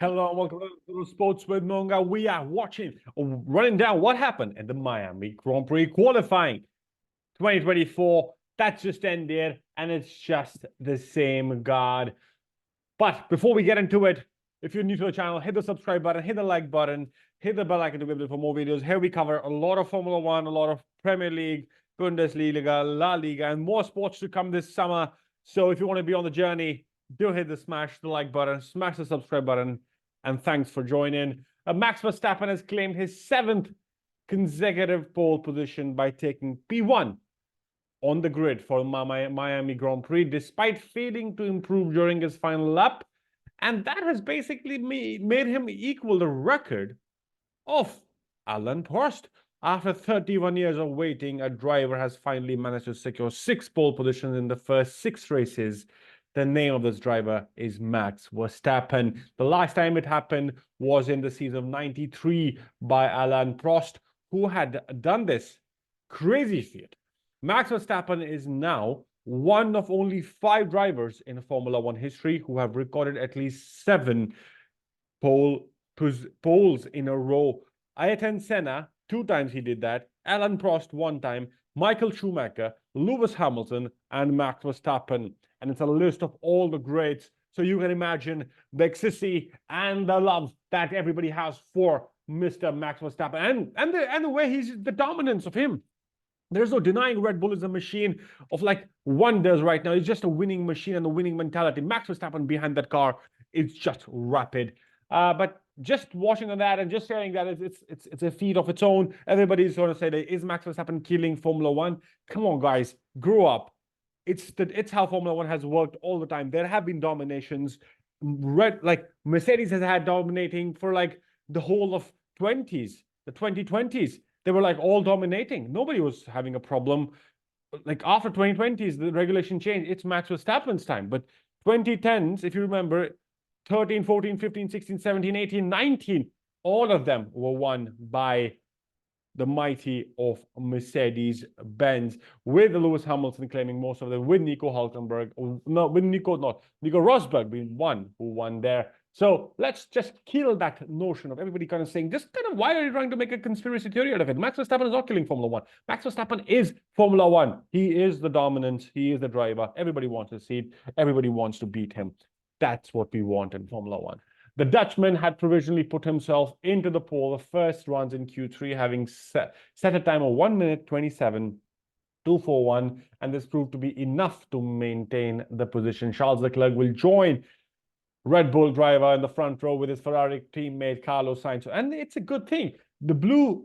Hello and welcome to Sports with Monga. We are running down what happened at the Miami Grand Prix qualifying 2024. That just ended, and it's just the same god. But before we get into it, if you're new to the channel, hit the subscribe button, hit the like button, hit the bell icon to be able to for more videos. Here we cover a lot of Formula One, a lot of Premier League, Bundesliga, La Liga, and more sports to come this summer. So if you want to be on the journey, do hit smash the like button, smash the subscribe button, and thanks for joining. Max Verstappen has claimed his 7th consecutive pole position by taking P1 on the grid for Miami Grand Prix, despite failing to improve during his final lap. And that has basically made him equal the record of Alain Prost. After 31 years of waiting, a driver has finally managed to secure 6 pole positions in the first 6 races. The name of this driver is Max Verstappen. The last time it happened was in the season of 93 by Alain Prost, who had done this crazy feat. Max Verstappen is now one of only 5 drivers in Formula One history who have recorded at least 7 poles in a row. Ayrton Senna, 2 times he did that. Alain Prost 1 time. Michael Schumacher, Lewis Hamilton, and Max Verstappen. And it's a list of all the greats. So you can imagine the ecstasy and the love that everybody has for Mr. Max Verstappen and the way the dominance of him. There's no denying Red Bull is a machine of like wonders right now. It's just a winning machine and a winning mentality. Max Verstappen behind that car is just rapid. But just watching on that and just saying that it's a feat of its own. Everybody's going to say that is Max Verstappen killing Formula One? Come on, guys, grow up. It's how Formula One has worked all the time. There have been dominations. Mercedes has had dominating for like the whole of the 2020s. They were like all dominating. Nobody was having a problem. Like after 2020s, the regulation changed. It's Max Verstappen's time. But 2010s, if you remember, 13, 14, 15, 16, 17, 18, 19, all of them were won by the mighty of Mercedes-Benz, with Lewis Hamilton claiming most of them, with Nico Hulkenberg, Nico Rosberg being one who won there. So let's just kill that notion of everybody kind of saying, just kind of, why are you trying to make a conspiracy theory out of it? Max Verstappen is not killing Formula One. Max Verstappen is Formula One. He is the dominance. He is the driver. Everybody wants to see it. Everybody wants to beat him. That's what we want in Formula One. The Dutchman had provisionally put himself into the pole, the first runs in Q3, having set a time of 1 minute 27.241, and this proved to be enough to maintain the position. Charles Leclerc will join Red Bull driver in the front row with his Ferrari teammate Carlos Sainz, and it's a good thing. The blue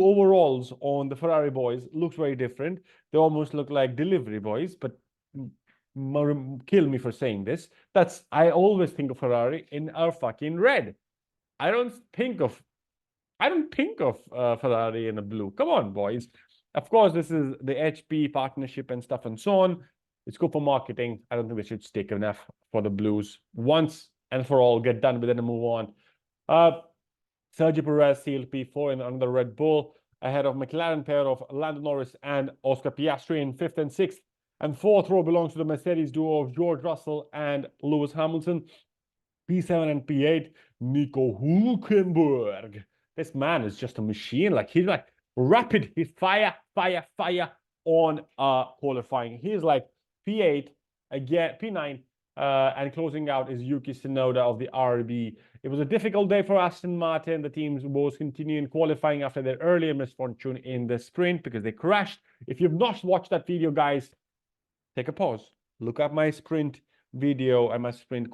overalls on the Ferrari boys looks very different. They almost look like delivery boys, but kill me for saying this. I always think of Ferrari in our fucking red. I don't think of Ferrari in a blue. Come on, boys. Of course, this is the HP partnership and stuff and so on. It's good for marketing. I don't think we should stick enough for the blues once and for all. Get done with it and move on. Sergio Perez sealed P4 in another Red Bull ahead of McLaren pair of Lando Norris and Oscar Piastri in 5th and 6th. And 4th row belongs to the Mercedes duo of George Russell and Lewis Hamilton. P7 and P8, Nico Hulkenberg. This man is just a machine. Like, he's like rapid. He's fire on qualifying. He's like P8, again, P9, and closing out is Yuki Tsunoda of the RB. It was a difficult day for Aston Martin. The teams was continuing qualifying after their earlier misfortune in the sprint because they crashed. If you've not watched that video, guys, take a pause, look up my sprint video and my sprint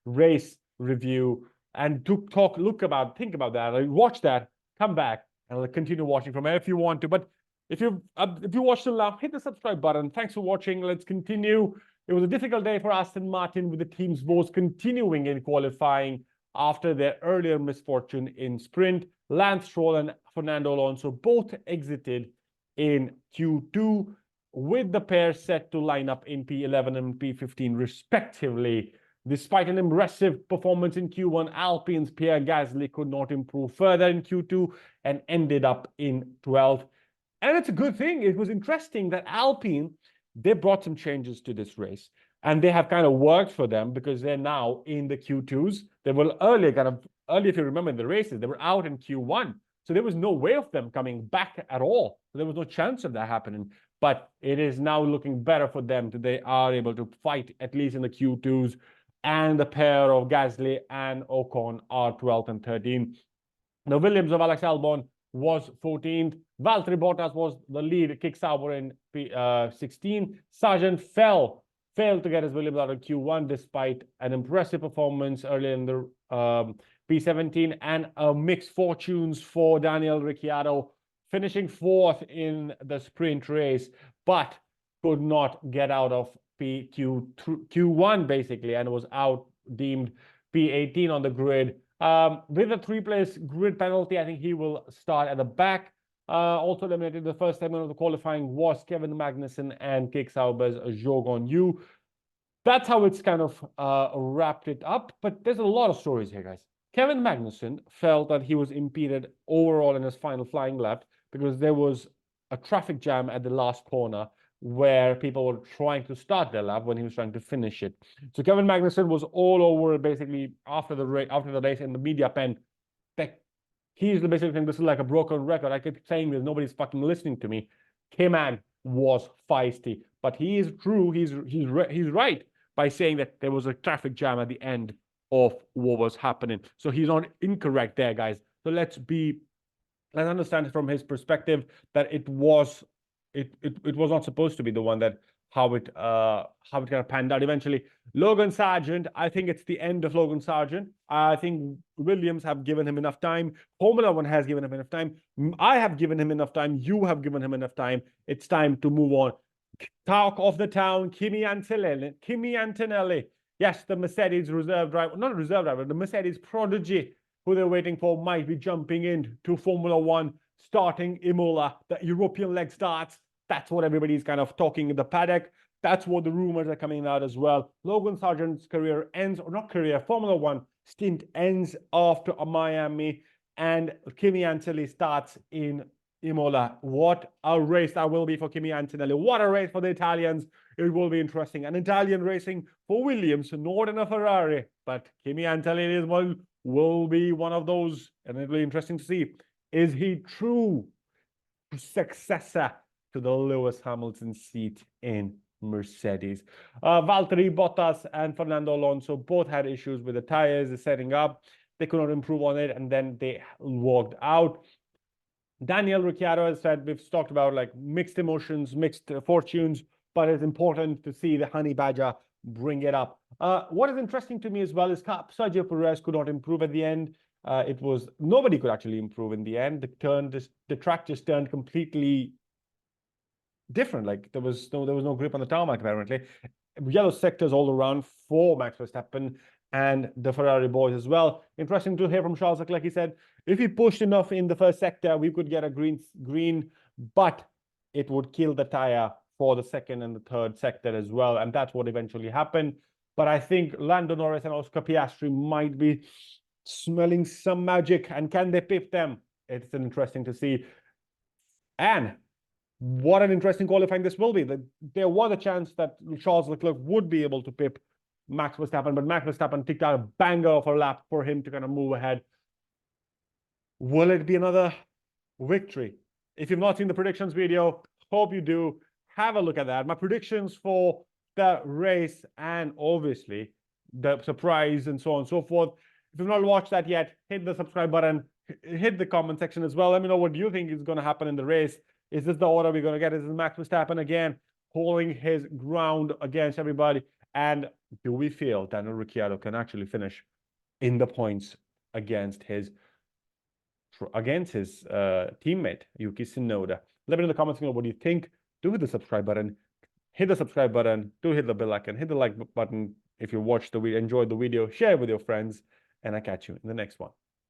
race review, and think about that. Watch that, come back, and I'll continue watching from there if you want to. But if you watched till now, hit the subscribe button. Thanks for watching. Let's continue. It was a difficult day for Aston Martin, with the teams both continuing in qualifying after their earlier misfortune in sprint. Lance Stroll and Fernando Alonso both exited in Q2, with the pair set to line up in P11 and P15 respectively. Despite an impressive performance in Q1, Alpine's Pierre Gasly could not improve further in Q2 and ended up in 12th. And it's a good thing. It was interesting that Alpine, they brought some changes to this race. And they have kind of worked for them because they're now in the Q2s. They were earlier, if you remember in the races, they were out in Q1. So there was no way of them coming back at all. So there was no chance of that happening. But it is now looking better for them. They are able to fight at least in the Q2s. And the pair of Gasly and Ocon are 12th and 13th. The Williams of Alex Albon was 14th. Valtteri Bottas was the lead, kick Sauber in 16. Sargent failed to get his Williams out of Q1 despite an impressive performance earlier in the P17 and mixed fortunes for Daniel Ricciardo, finishing 4th in the sprint race, but could not get out of Q1 basically, and was out deemed P18 on the grid. With a 3-place grid penalty, I think he will start at the back. Also eliminated the first segment of the qualifying was Kevin Magnussen and Kick Sauber's Zhou Guanyu. That's how it's kind of wrapped it up. But there's a lot of stories here, guys. Kevin Magnussen felt that he was impeded overall in his final flying lap because there was a traffic jam at the last corner where people were trying to start their lap when he was trying to finish it. So Kevin Magnussen was all over basically after the race in the media pen. He's basically saying this is like a broken record. I keep saying this, nobody's fucking listening to me. K-Man was feisty, but he is true. He's right by saying that there was a traffic jam at the end of what was happening. So he's not incorrect there, guys. So let's understand it from his perspective that it was not supposed to be the one that how it kind of panned out eventually. Logan Sargent, I think it's the end of Logan Sargent. I think Williams have given him enough time. Formula One has given him enough time. I have given him enough time. You have given him enough time. It's time to move on. Talk of the town, Kimi Antonelli. Yes, the Mercedes reserve driver, not a reserve driver, the Mercedes prodigy who they're waiting for might be jumping in to Formula One, starting Imola. The European leg starts. That's what everybody's kind of talking in the paddock. That's what the rumors are coming out as well. Logan Sargent's career ends, or not career, Formula One stint ends after Miami, and Kimi Antonelli starts in Imola. What a race that will be for Kimi Antonelli. What a race for the Italians. It will be interesting. An Italian racing for Williams, not in a Ferrari, but Kimi Antonelli will be one of those, and it'll be interesting to see. Is he true successor to the Lewis Hamilton seat in Mercedes? Valtteri Bottas and Fernando Alonso both had issues with the tires setting up. They could not improve on it, and then they walked out. Daniel Ricciardo has said, we've talked about like mixed emotions, mixed fortunes, but it's important to see the Honey Badger bring it up. What is interesting to me as well is Sergio Perez could not improve at the end. Nobody could actually improve in the end. The track just turned completely different. Like there was no grip on the tarmac apparently. Yellow sectors all around for Max Verstappen and the Ferrari boys as well. Interesting to hear from Charles Leclerc. He said, if he pushed enough in the first sector, we could get a green, but it would kill the tire for the second and the third sector as well. And that's what eventually happened. But I think Lando Norris and Oscar Piastri might be smelling some magic. And can they pip them? It's interesting to see. And what an interesting qualifying this will be. There was a chance that Charles Leclerc would be able to pip Max Verstappen, but Max Verstappen ticked out a banger of a lap for him to kind of move ahead. Will it be another victory? If you've not seen the predictions video, hope you do. Have a look at that. My predictions for the race and obviously the surprise and so on and so forth. If you've not watched that yet, hit the subscribe button, hit the comment section as well. Let me know what you think is going to happen in the race. Is this the order we're going to get? Is this Max Verstappen again holding his ground against everybody? And do we feel Daniel Ricciardo can actually finish in the points against his teammate Yuki Tsunoda? Let me know in the comments what do you think. Do hit the subscribe button. Hit the subscribe button. Do hit the bell icon. Hit the like button if you watched the video, enjoyed the video. Share it with your friends, and I catch you in the next one.